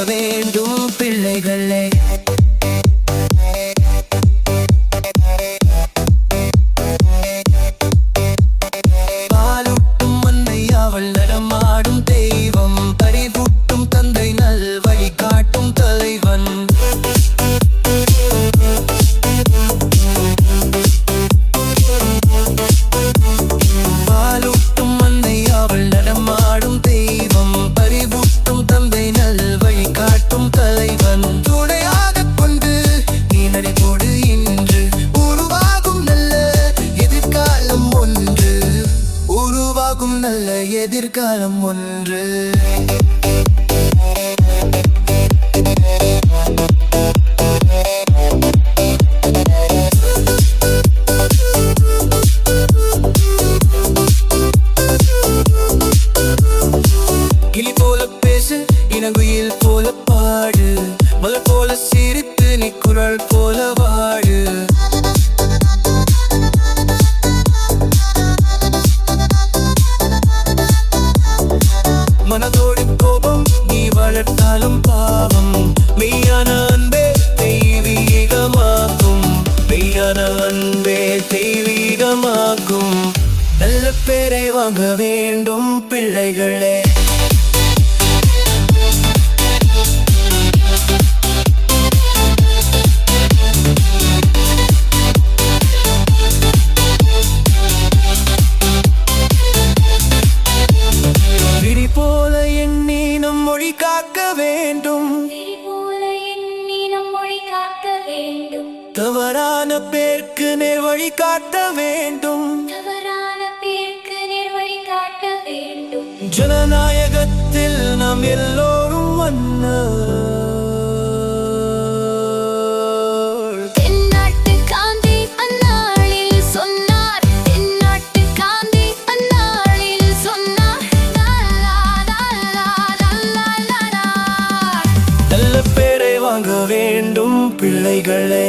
வேண்டும் பிள்ளைகளே. பாலூட்டும் அன்னை அவள் நடமாடும் தெய்வம், அறிவூட்டும் தந்தை நல் வழி காட்டும் தலைவன். பாலூட்டும் அன்னை அவள் நடமாடும் தெய்வம், அறிவூட்டும் தந்தை நல் வழி காட்டும் தலைவன். துணையாகக் கொண்டு நீ நடைபோடு இன்று உருவாகும் நல்ல எதிர்காலம் ஒன்று, உருவாகும் நல்ல எதிர்காலம் ஒன்று. கிளி போல பேசு, இனங்குயில் போல பாடு, மலர் போல சிரித்து நீ குரல் போல வாடு. மனதோடு கோபம் நீ வளர்த்தாலும் பாவம், மெய்யான அன்பே தெய்வீகமாகும், மெய்யான அன்பே தெய்வீகமாகும். நல்ல பேரை வாங்க வேண்டும் பிள்ளைகளே. விழி போல எண்ணி நம் மொழி காக்க வேண்டும், தவறான பேருக்கு நேர் வழி காட்ட வேண்டும், ஜனநாயகத்தில் நாம் எல்லோரும் மன்னர். தென்னாட்டு காந்தி அந்நாளில் சொன்னார், தென்னாட்டு காந்தி அந்நாளில் சொன்னார். நல்ல பேரை வாங்க வேண்டும் பிள்ளைகளே.